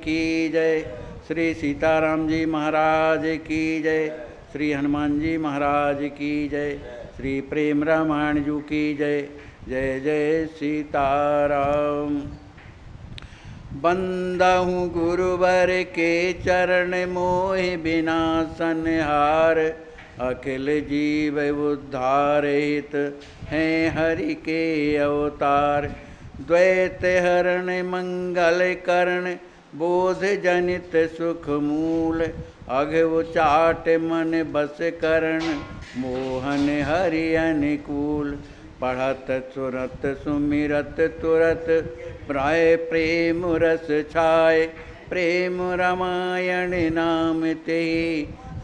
की जय। श्री सीताराम जी महाराज की जय। श्री हनुमान जी महाराज की जय। श्री प्रेम रामायण जी की जय। जय जय सीताराम। बंदहु गुरुवर के चरण मोहि बिना संहार, अखिल जीव उद्धार हित हैं हरि के अवतार। द्वैत हरण मंगल करण बोध जनित सुख मूल, अघ उचाट मन बस करण मोहन हरि अनुकूल। पढ़त सुरत सुमिरत तुरत प्राय प्रेम रस छाय, प्रेम रामायण नाम ते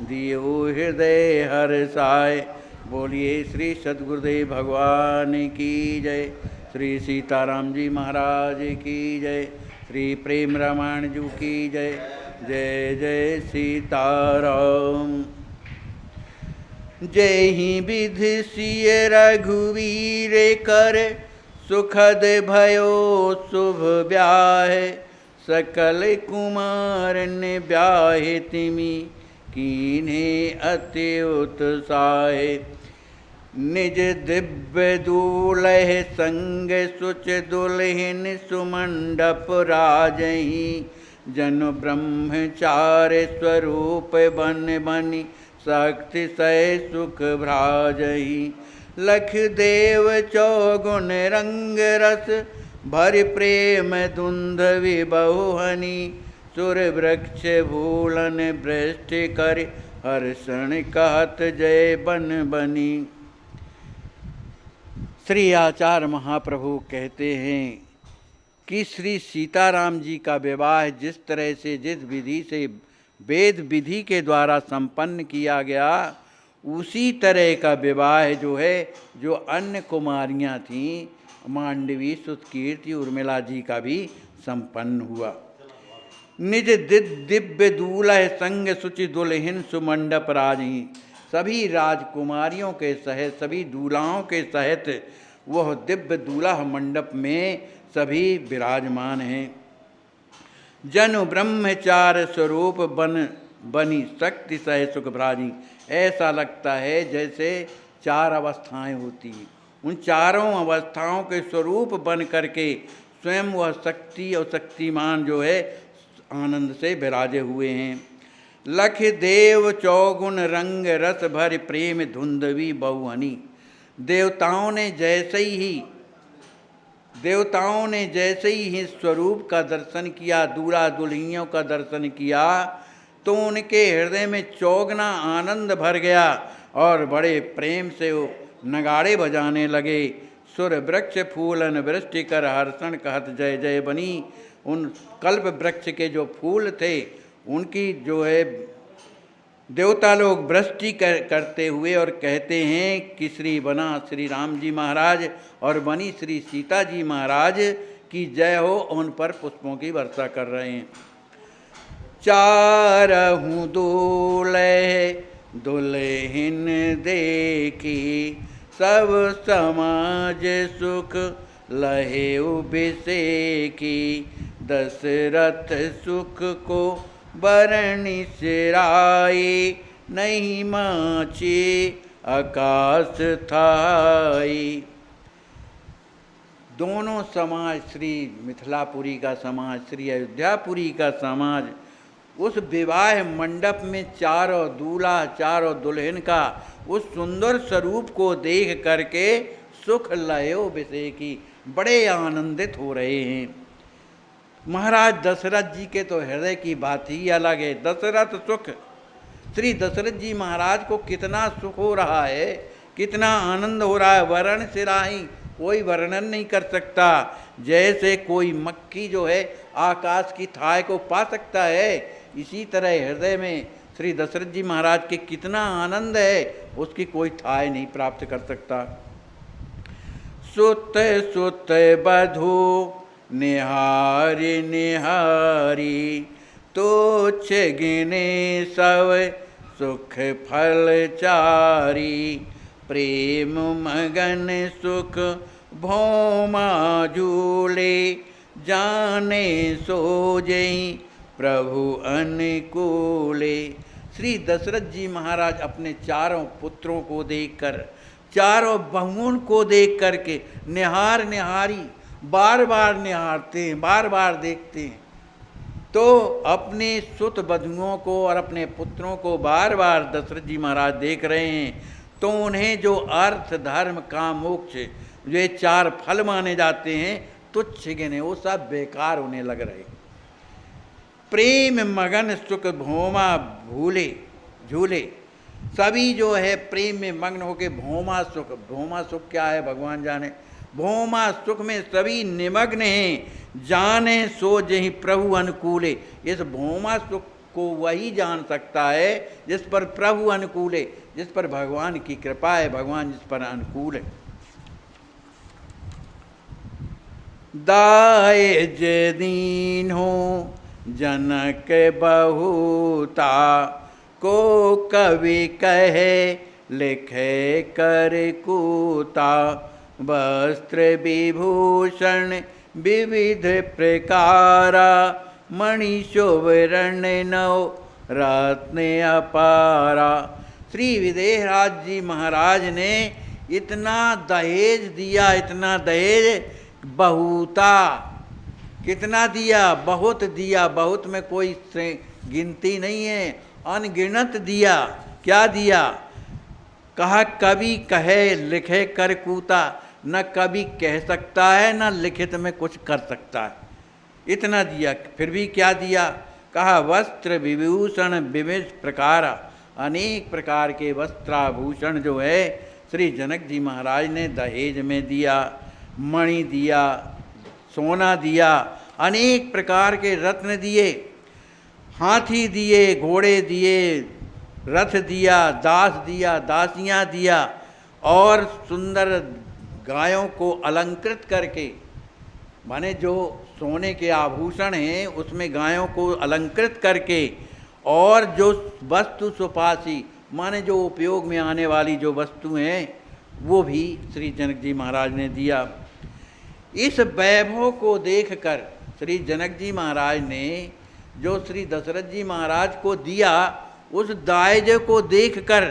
दियो हृदय हर्षाय। बोलिए श्री सद्गुरुदेव भगवान की जय। श्री सीताराम जी महाराज की जय। श्री प्रेम रामायण जी की जय। जय जय सीताराम। जय ही विधि सिय रघुवीर कर, सुखद भयो शुभ ब्याह। सकल कुमार ने ब्याहे तिमि, कीन्हे अति उत्साह। निज दिव्य दूल्हे संग सुच दुल्हन सुमंडप राजहि। जनु ब्रह्मचार्य स्वरूप बन बनि, शक्ति सह सुख भ्राजहि। लख देव चौगुन रंग रस, भरि प्रेम दुंदवि बहुहनि। सुर वृक्ष भूलन वृष्टि कर, हर्षण कहत जय बन बनी। श्री आचार्य महाप्रभु कहते हैं कि श्री सीताराम जी का विवाह जिस तरह से, जिस विधि से वेद विधि के द्वारा संपन्न किया गया, उसी तरह का विवाह जो है, जो अन्य कुमारियाँ थीं, मांडवी, सुतकीर्ति, उर्मिला जी का भी संपन्न हुआ। निज दिव्य दूल्हे संग सुचि दुल्हन सुमंडप राजहि। सभी राजकुमारियों के सहित, सभी दूल्हाओं के सहित वह दिव्य दूल्हा मंडप में सभी विराजमान हैं। जनु ब्रह्मचार्य स्वरूप बनी, शक्ति सह सुख भ्राजी। ऐसा लगता है जैसे चार अवस्थाएं होती हैं, उन चारों अवस्थाओं के स्वरूप बन करके स्वयं वह शक्ति और शक्तिमान जो है आनंद से विराजे हुए हैं। लख देव चौगुन रंग रस भर प्रेम धुंधवी बहुहनि। देवताओं ने जैसे ही स्वरूप का दर्शन किया, दूल्हा दुल्हनियों का दर्शन किया, तो उनके हृदय में चौगना आनंद भर गया और बड़े प्रेम से वो नगाड़े बजाने लगे। सुर वृक्ष फूलन वृष्टि कर, हर्षण कहत जय जय बनी। उन कल्प वृक्ष के जो फूल थे, उनकी जो है देवता लोग वृष्टि करते हुए और कहते हैं कि श्री बना श्री राम जी महाराज और बनी श्री सीता जी महाराज की जय हो। उन पर पुष्पों की वर्षा कर रहे हैं। चारहु दूल्हे दुल्हन देखी, सब समाज सुख लहे बिसेकी। दशरथ सुख को बरनि सिराए, नहीं माचे आकाश थाई। दोनों समाज, श्री मिथिलापुरी का समाज, श्री अयोध्यापुरी का समाज, उस विवाह मंडप में चारों दूल्हा चारों दुल्हन का उस सुंदर स्वरूप को देख करके सुख लयो विषय की बड़े आनंदित हो रहे हैं। महाराज दशरथ जी के तो हृदय की बात ही अलग है। दशरथ सुख, श्री दशरथ जी महाराज को कितना सुख हो रहा है, कितना आनंद हो रहा है, वर्ण सिराही कोई वर्णन नहीं कर सकता। जैसे कोई मक्खी जो है आकाश की थाह को पा सकता है, इसी तरह हृदय में श्री दशरथ जी महाराज के कितना आनंद है, उसकी कोई थाह नहीं प्राप्त कर सकता। सुत सुत बधू निहारी निहारी, तुच्छ गिने सब सुख फल चारी। प्रेम मगन सुख भौमा झूले, जाने सो जई प्रभु अनुकूले। श्री दशरथ जी महाराज अपने चारों पुत्रों को देखकर, चारों बहुओं को देख करके निहारी बार बार निहारते हैं, बार बार देखते हैं। तो अपने सुत बधुओं को और अपने पुत्रों को बार बार दशरथ जी महाराज देख रहे हैं। तो उन्हें जो अर्थ धर्म काम मोक्ष ये चार फल माने जाते हैं तुच्छ गिने, वो सब बेकार होने लग रहे। प्रेम मगन सुख भोमा भूले झूले, सभी जो है प्रेम में मग्न होके भोमा सुख क्या है भगवान जाने, भोमा सुख में सभी निमग्न हैं। जाने सो जही प्रभु अनुकूले, इस भोमा सुख को वही जान सकता है जिस पर प्रभु अनुकूल है, जिस पर भगवान की कृपा है, भगवान जिस पर अनुकूल है। दायज दीन हो जनक बहुता, को कवि कहे लिखे कर कूता। वस्त्र विभूषण विविध प्रकारा, मणि शोभरण नव रत्न अपारा। श्री विदेहराज जी महाराज ने इतना दहेज दिया, इतना दहेज बहुता, कितना दिया, बहुत दिया, बहुत में कोई गिनती नहीं है, अनगिनत दिया। क्या दिया? कहा कवि कहे लिखे कर कूता, न कवि कह सकता है न लिखित में कुछ कर सकता है, इतना दिया। फिर भी क्या दिया? कहा वस्त्र विभूषण विविध प्रकार, अनेक प्रकार के वस्त्राभूषण जो है श्री जनक जी महाराज ने दहेज में दिया। मणि दिया, सोना दिया, अनेक प्रकार के रत्न दिए, हाथी दिए, घोड़े दिए, रथ दिया, दास दिया, दासियां दिया, और सुंदर गायों को अलंकृत करके, माने जो सोने के आभूषण हैं उसमें गायों को अलंकृत करके, और जो वस्तु सुपासी माने जो उपयोग में आने वाली जो वस्तु हैं वो भी श्री जनक जी महाराज ने दिया। इस वैभव को देखकर श्री जनक जी महाराज ने जो श्री दशरथ जी महाराज को दिया, उस दायज को देखकर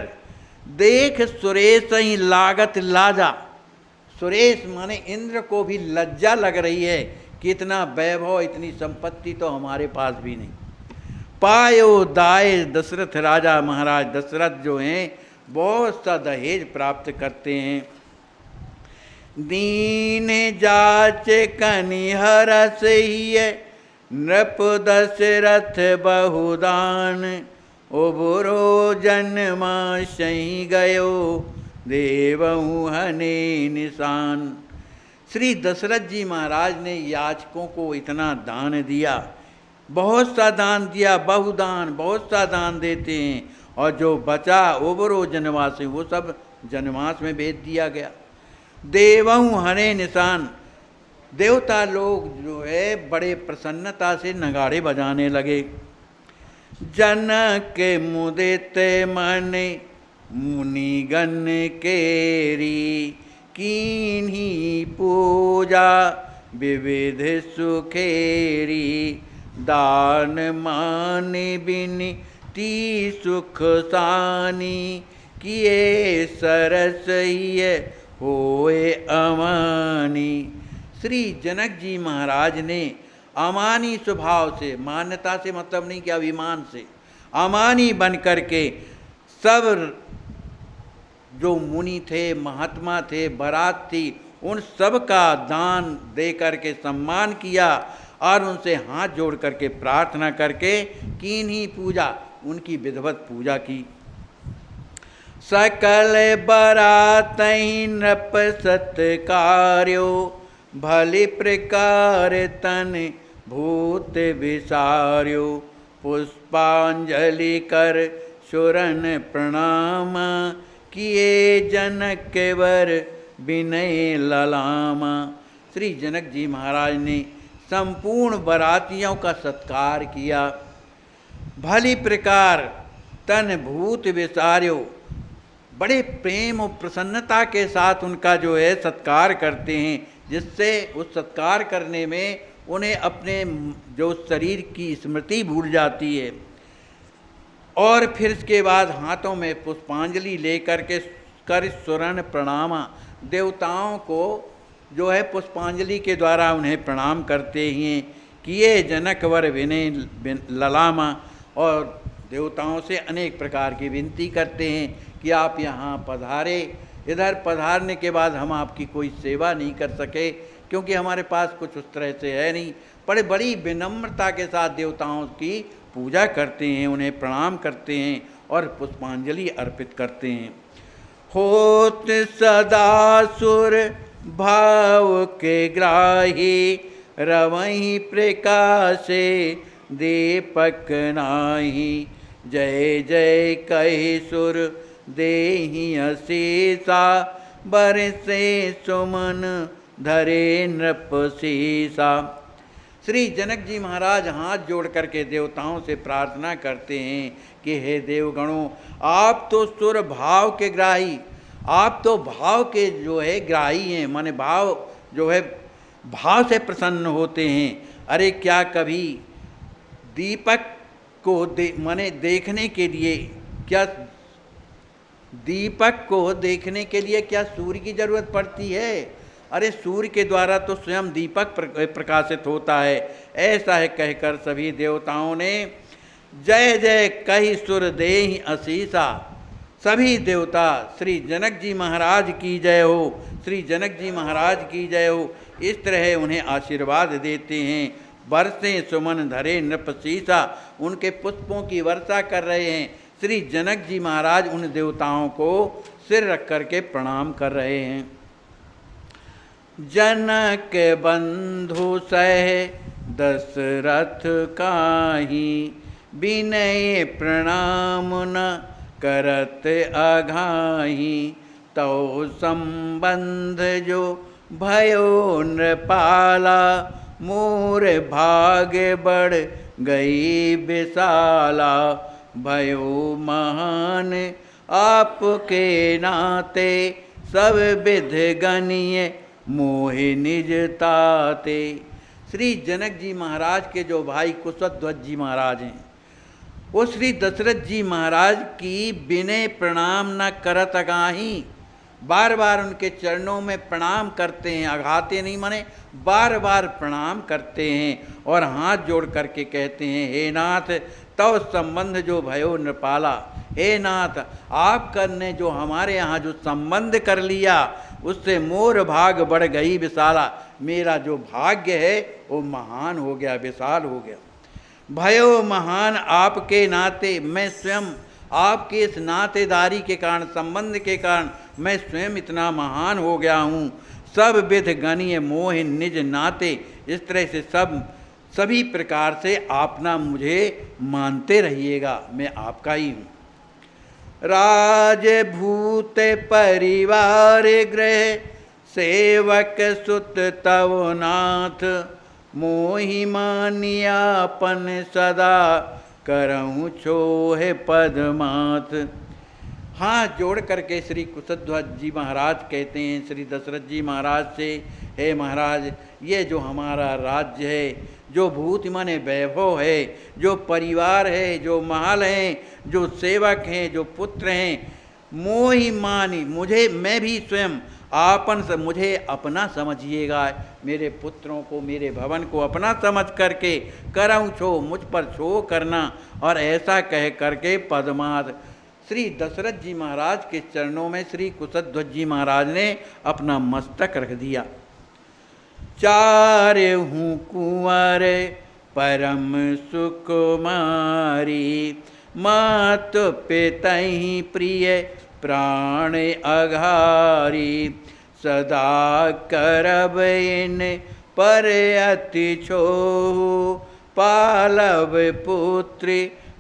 देख सुरेश ही लागत लाजा। सुरेश माने इंद्र को भी लज्जा लग रही है कि इतना वैभव, इतनी संपत्ति तो हमारे पास भी नहीं। पायो दाय दशरथ राजा महाराज दशरथ जो हैं बहुत सा दहेज प्राप्त करते हैं। दीन जाच कनिहर सही नृप दशरथ बहुदान, उबरो जन्मा सही गयो देवहु हने निशान। श्री दशरथ जी महाराज ने याचकों को इतना दान दिया, बहुत सा दान दिया, बहुदान, बहुत सा दान देते हैं, और जो बचा उबरो जनवास वो सब जनवास में भेज दिया गया। देवहु हने निशान, देवता लोग जो है बड़े प्रसन्नता से नगाड़े बजाने लगे। जनक मुदित मन मुनिगण केरी, कीन्ही पूजा विविध सुखेरी। दान मान बिनती सुख सानी, किए सरस ही होए अमानी। श्री जनक जी महाराज ने अमानी स्वभाव से, मान्यता से मतलब नहीं कि अभिमान से, अमानी बन करके सब जो मुनि थे, महात्मा थे, बारात थी, उन सब का दान दे करके सम्मान किया, और उनसे हाथ जोड़ करके प्रार्थना करके कीन्ही पूजा, उनकी विधिवत पूजा की। सकल बरात नृप सत्कार्यो, भली प्रकार तन भूत विसार्यो। पुष्पांजलि कर सुरन प्रणाम, किए जनक वर विनय ललामा। श्री जनक जी महाराज ने संपूर्ण बरातियों का सत्कार किया। भली प्रकार तन भूत विसार्यो, बड़े प्रेम और प्रसन्नता के साथ उनका जो है सत्कार करते हैं, जिससे उस सत्कार करने में उन्हें अपने जो शरीर की स्मृति भूल जाती है। और फिर इसके बाद हाथों में पुष्पांजलि लेकर के कर सुरन प्रणामा, देवताओं को जो है पुष्पांजलि के द्वारा उन्हें प्रणाम करते हैं कि ये जनक वर विनय ललामा, और देवताओं से अनेक प्रकार की विनती करते हैं कि आप यहाँ पधारे। इधर पधारने के बाद हम आपकी कोई सेवा नहीं कर सके क्योंकि हमारे पास कुछ उस तरह से है नहीं, पर बड़ी विनम्रता के साथ देवताओं की पूजा करते हैं, उन्हें प्रणाम करते हैं और पुष्पांजलि अर्पित करते हैं। होत सदा सुर भाव के ग्राही, रवहि प्रकाशे दीपक नाही। जय जय कहि सुर देहि असीसा, बरसे सुमन धरे नृप सीसा। श्री जनक जी महाराज हाथ जोड़ करके देवताओं से प्रार्थना करते हैं कि हे देवगणों, आप तो सुर भाव के ग्राही, आप तो भाव के जो है ग्राही हैं, माने भाव जो है भाव से प्रसन्न होते हैं। अरे क्या कभी दीपक को माने देखने के लिए, क्या दीपक को देखने के लिए क्या सूर्य की जरूरत पड़ती है? अरे सूर्य के द्वारा तो स्वयं दीपक प्रकाशित होता है। ऐसा है कहकर सभी देवताओं ने जय जय कही सुर देहि असीसा। सभी देवता श्री जनक जी महाराज की जय हो, श्री जनक जी महाराज की जय हो, इस तरह उन्हें आशीर्वाद देते हैं। बरसे सुमन धरे नृप सीसा, उनके पुष्पों की वर्षा कर रहे हैं। श्री जनक जी महाराज उन देवताओं को सिर रख करके प्रणाम कर रहे हैं। जनक बंधु सह दशरथ काहि, विनय प्रणाम न करत अघाहि। तौ संबंध जो भयो नृपाला, मोर भाग्य बढ़ गई विशाला। भयो महान आपके नाते, सब विध गणिय मोहि निज ताते। श्री जनक जी महाराज के जो भाई कुशध्वज जी महाराज हैं, वो श्री दशरथ जी महाराज की विनय प्रणाम न करत अगाही, बार बार उनके चरणों में प्रणाम करते हैं, अघाते नहीं माने बार बार प्रणाम करते हैं और हाथ जोड़ करके कहते हैं हे नाथ तव संबंध जो भयो नृपाला। हे नाथ, आपका ने जो हमारे यहाँ जो संबंध कर लिया उससे मोर भाग बढ़ गई विशाला। मेरा जो भाग्य है वो महान हो गया, विशाल हो गया। भयो महान आपके नाते, मैं स्वयं आपके इस नातेदारी के कारण, संबंध के कारण मैं स्वयं इतना महान हो गया हूँ। सब विध गणिय मोह निज नाते, इस तरह से सभी प्रकार से आपना मुझे मानते रहिएगा, मैं आपका ही हूँ। राजभूत परिवार गृह, सेवक सुत तव नाथ। मोहि मानियापन सदा, करऊँ छोहे पदमाथ। हाथ जोड़ करके श्री कुशध्वज जी महाराज कहते हैं श्री दशरथ जी महाराज से, हे महाराज, ये जो हमारा राज्य है, जो भूत माने वैभव है, जो परिवार है, जो महल हैं, जो सेवक हैं, जो पुत्र हैं, मोहि मानी, मुझे मैं भी स्वयं आपन से मुझे अपना समझिएगा। मेरे पुत्रों को, मेरे भवन को अपना समझ करके करऊँ छो, मुझ पर छो करना। और ऐसा कह करके पद्माद श्री दशरथ जी महाराज के चरणों में श्री कुशध्वज जी महाराज ने अपना मस्तक रख दिया। चारे हूँ कुंवर परम सुकुमारी, मात पितहि प्रिय प्राण अघारी। सदा करब इन पर अति छोहु, पालव पुत्र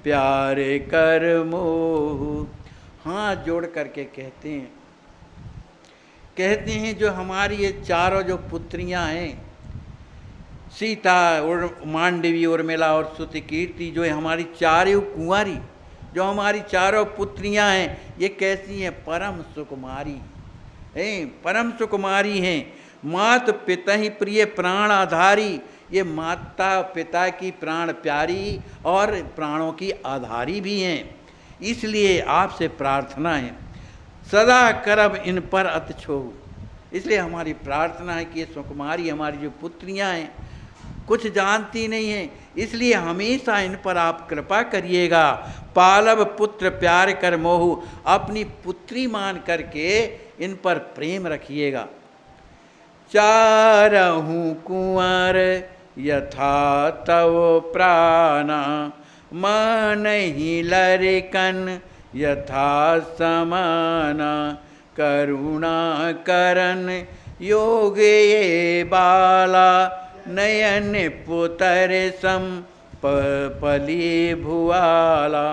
प्यारे कर मोह। हाथ जोड़ करके कहते हैं जो हमारी ये चारों जो पुत्रियां हैं, सीता और मांडवी उर्मिला और सुतिकीर्ति, जो है हमारी चारों कुंवारी, जो हमारी चारों पुत्रियां हैं, ये कैसी हैं? परम सुकुमारी हैं, परम सुकुमारी हैं। मात पिता ही प्रिय प्राण आधारी, ये माता पिता की प्राण प्यारी और प्राणों की आधारी भी हैं। इसलिए आपसे प्रार्थना है, सदा करब इन पर अत छोहु। इसलिए हमारी प्रार्थना है कि ये सुकुमारी हमारी जो पुत्रियां हैं कुछ जानती नहीं हैं, इसलिए हमेशा इन पर आप कृपा करिएगा। पालव पुत्र प्यार कर मोहु, अपनी पुत्री मान करके इन पर प्रेम रखिएगा। चारहूँ कुंवर यथा तव प्राणा, मनहि लरिकन यथा समाना। करुणा करन योग ये बाला, नयन पुतर सम पली भुआला।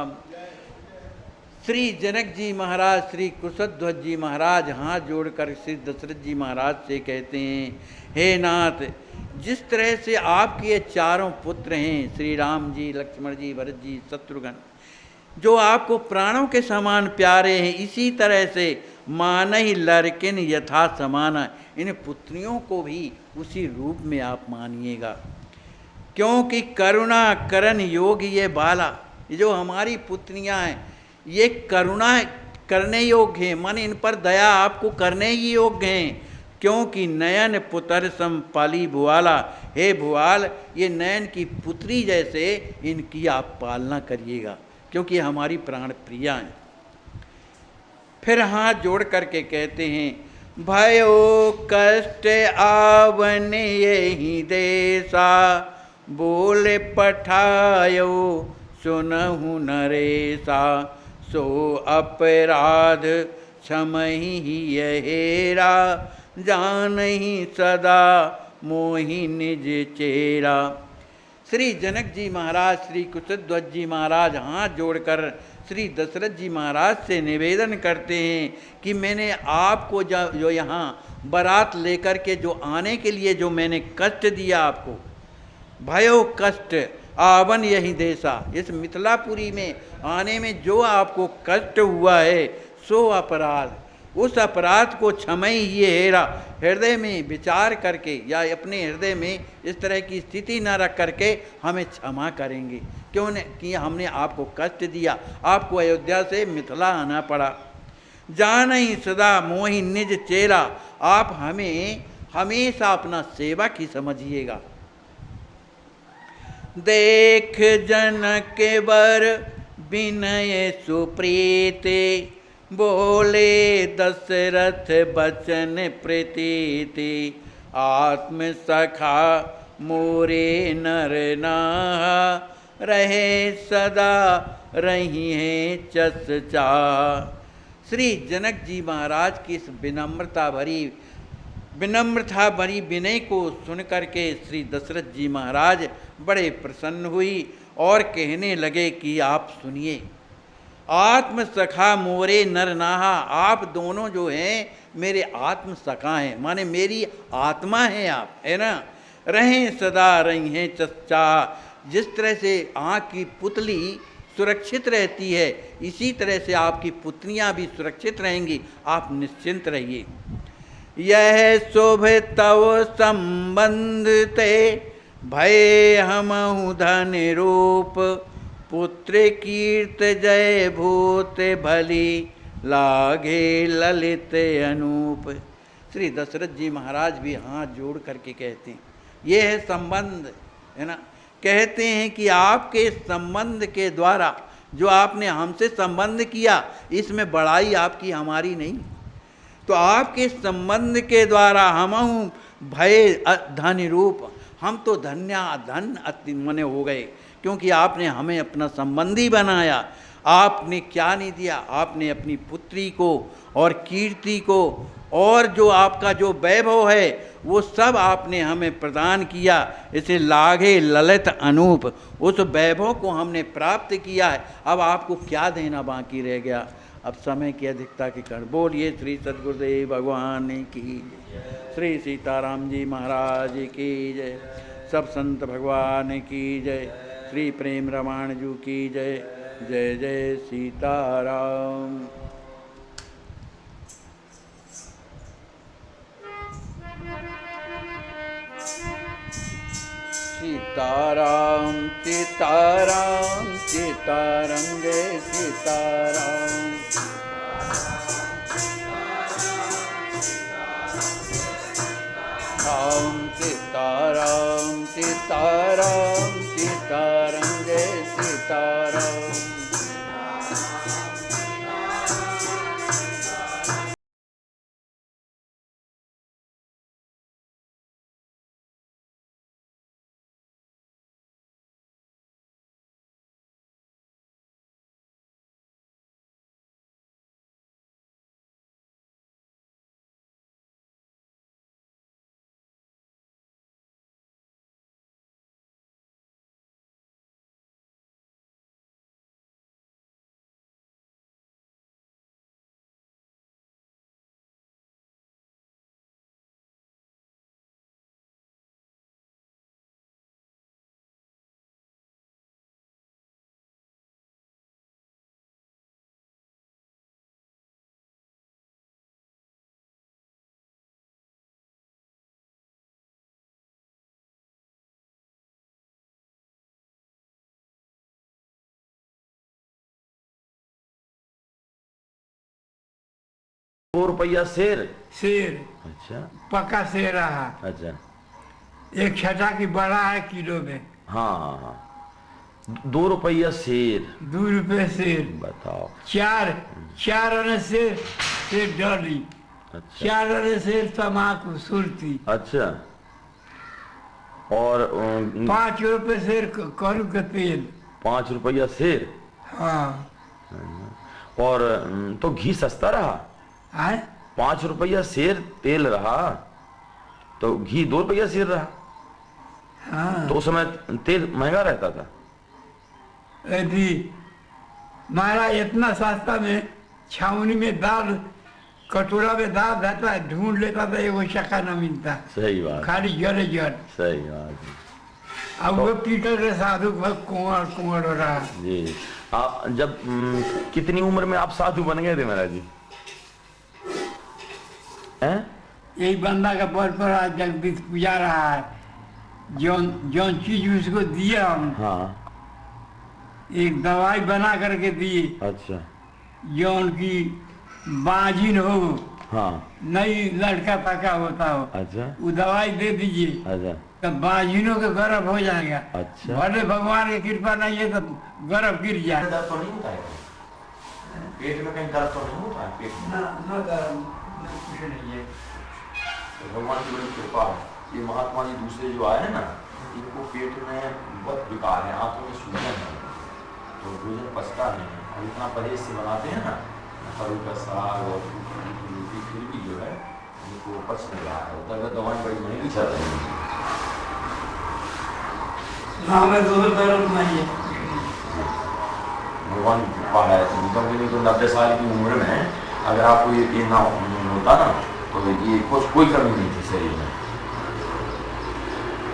श्री जनक जी महाराज श्री कुशध्वज जी महाराज हाथ जोड़कर श्री दशरथ जी महाराज से कहते हैं, हे नाथ, जिस तरह से आपके ये चारों पुत्र हैं, श्री राम जी, लक्ष्मण जी, भरत जी, शत्रुघ्न, जो आपको प्राणों के समान प्यारे हैं, इसी तरह से मानहि लरकिन यथा समाना, इन पुत्रियों को भी उसी रूप में आप मानिएगा। क्योंकि करुणा करन योग ये बाला, ये जो हमारी पुत्रियां हैं ये करुणा करने योग्य हैं, मन इन पर दया आपको करने ही योग्य हैं। क्योंकि नयन पुत्र सम पाली भुआला, हे भुआल, ये नयन की पुत्री जैसे इनकी आप पालना करिएगा, क्योंकि हमारी प्राण प्रिया हैं। फिर हाथ जोड़ करके कहते हैं, भयो कष्ट आवन यही देसा, बोले पठायो सुनहु नरेसा। सो अपराध क्षमहि यहेरा, जानहि सदा मोहि निज चेरा। श्री जनक जी महाराज श्री कुशध्वज जी महाराज हाथ जोड़कर श्री दशरथ जी महाराज से निवेदन करते हैं कि मैंने आपको जो यहाँ बारात लेकर के जो आने के लिए जो मैंने कष्ट दिया आपको, भयो कष्ट आवन यही देशा, इस मिथिलापुरी में आने में जो आपको कष्ट हुआ है सो अपराध, उस अपराध को क्षमई ये हेरा, हृदय में विचार करके या अपने हृदय में इस तरह की स्थिति न रख करके हमें क्षमा करेंगे। क्यों न कि हमने आपको कष्ट दिया, आपको अयोध्या से मिथिला आना पड़ा। जानहि सदा मोहि निज चेरा, आप हमें हमेशा अपना सेवक ही समझिएगा। देख जनक वर विनय सुप्रीति, बोले दशरथ बचन प्रीति। आत्म सखा मोरे नर नाहा, रहे सदा रही हैं चस चाह। श्री जनक जी महाराज की इस विनम्रता भरी विनय को सुन करके श्री दशरथ जी महाराज बड़े प्रसन्न हुई और कहने लगे कि आप सुनिए, आत्म सखा मोरे नर नाहा, आप दोनों जो हैं मेरे आत्म सखा हैं, माने मेरी आत्मा हैं आप, है ना। रहें सदा रही हैं चच्चा, जिस तरह से आँख की पुतली सुरक्षित रहती है इसी तरह से आपकी पुत्रियां भी सुरक्षित रहेंगी, आप निश्चिंत रहिए। यह शुभ तव संबंध ते, भय हमहु धन रूप। पुत्र कीर्त जय भूत भली, लागे ललित अनूप। श्री दशरथ जी महाराज भी हाथ जोड़ करके कहते हैं, ये है संबंध, है ना। कहते हैं कि आपके संबंध के द्वारा जो आपने हमसे संबंध किया, इसमें बड़ाई आपकी हमारी नहीं, तो आपके संबंध के द्वारा हमहु भय धन रूप, हम तो धन अति मने हो गए, क्योंकि आपने हमें अपना संबंधी बनाया। आपने क्या नहीं दिया, आपने अपनी पुत्री को और कीर्ति को और जो आपका जो वैभव है वो सब आपने हमें प्रदान किया। इसे लागे ललित अनूप, उस वैभव को हमने प्राप्त किया है, अब आपको क्या देना बाकी रह गया। अब समय की अधिकता के कारण बोलिए श्री सद्गुरुदेव भगवान की, श्री सीताराम जी महाराज की जय, सब संत भगवान की जय, श्री प्रेम रमाण जू की जय। जय जय सीताराम। सीताराम सीताराम सीताराम जय सीताराम। राम सीताराम सीताराम सीताराम जय सीताराम। ₹2 शेर। शेर अच्छा पक्का शेर रहा। अच्छा 1 की बड़ा है किलो में। हाँ हाँ हाँ ₹2 शेर। ₹2 शेर। बताओ। चार आने शेर डॉली। अच्छा 4 आने शेर तमाकू सुरती। अच्छा और ₹5 शेर करू के तेल। ₹5 शेर। हाँ और तो घी सस्ता रहा। है ₹5 शेर तेल रहा तो घी ₹2 शेर रहा। हाँ तो उस समय तेल महंगा रहता था। यदि महाराज इतना सस्ता में छावनी में दाल कटोरा में दाल रहता है ढूंढ लेता था 1 चक्का न मिलता। सही बात। खाली जल जल। सही बात है। अब वो पीटर के साधु भक्त कुंवर हो रहा। जी आप जब कितनी उम्र में आप साधु बन गए थे महाराज जी? हैं? यही बंदा का परंपरा जगदीश पूजा रहा है। जौन चीज उसको दिया हम हाँ एक दवाई बना करके दिए। अच्छा जौन की बाजिन हो हाँ नई लड़का पका होता हो अच्छा वो दवाई दे दीजिए अच्छा तब बाजिनों का गर्भ हो जाएगा। अच्छा। भले भगवान की कृपा नहीं है तो गर्भ गिर जाए। दर्द तो नहीं होता है पेट में कहीं दर्द तो नहीं होता है पेट में? ना गर्भ कुछ नहीं है। तो भगवान की बड़ी कृपा है। ये महात्मा जी दूसरे जो आए हैं ना इनको पेट में बहुत विकार है आंतों में सूजन है तो भोजन पचता नहीं है और इतना परहेज से बनाते हैं ना फल का साग और रोटी फिर भी जो है इनको पच नहीं रहा है। दवाई बड़ी महंगी चल रही है। हमें गर्भ नहीं है। भगवान की कृपा है। नहीं तो 90 साल की उम्र में अगर आपको ये ना होता ना तो ये कोई कमी नहीं थी शरीर में।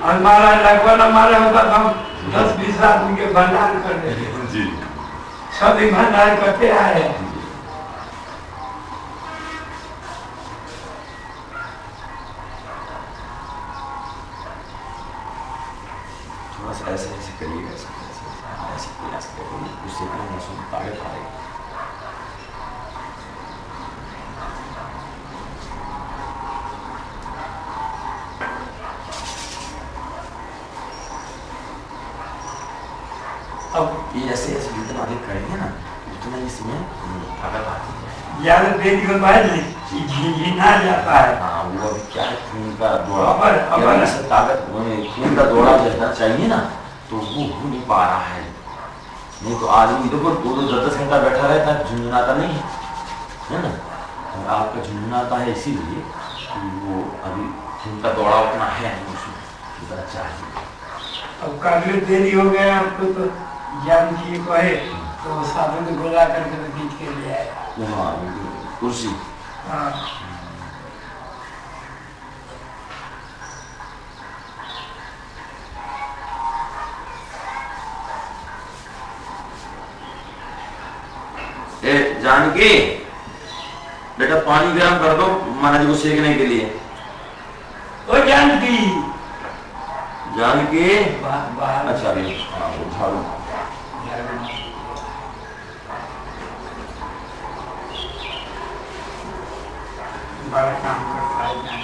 हमारा लगभग हमारे होता था 10-20 आदमी के भंडार कर देते जी सभी भंडार करते आए। थोड़ा सा ऐसे ऐसे करिएगा ऐसे प्रयास करिए उससे ताकत आएगी। अब ये ऐसे ऐसे जितना अधिक करेंगे ना उतना इसमें ताकत आती है। ज्यादा देर के बाद झिझिना जाता है। हाँ वो अभी क्या है खून का दौड़ा अबर से ताकत खून का दौड़ा रहना चाहिए ना तो वो हो नहीं पा रहा है। नहीं तो आदमी देखो 2-10 घंटा बैठा रहता है झुंझुनाता नहीं है ना। और आपका झुंझुनाता है इसीलिए कि वो अभी खून का दौड़ा उतना है नहीं उसमें जितना चाहिए। अब काफी देरी हो गया आपको तो जान जी कहे तो साधु को बुला करके तो खींच के ले आया। हाँ कुर्सी हाँ जानकी बेटा पानी गर्म कर दो महाराज को सेकने के लिए। ओ जानकी जान के बाहर अच्छा अभी हाँ वो झाड़ू बड़ा काम करता है।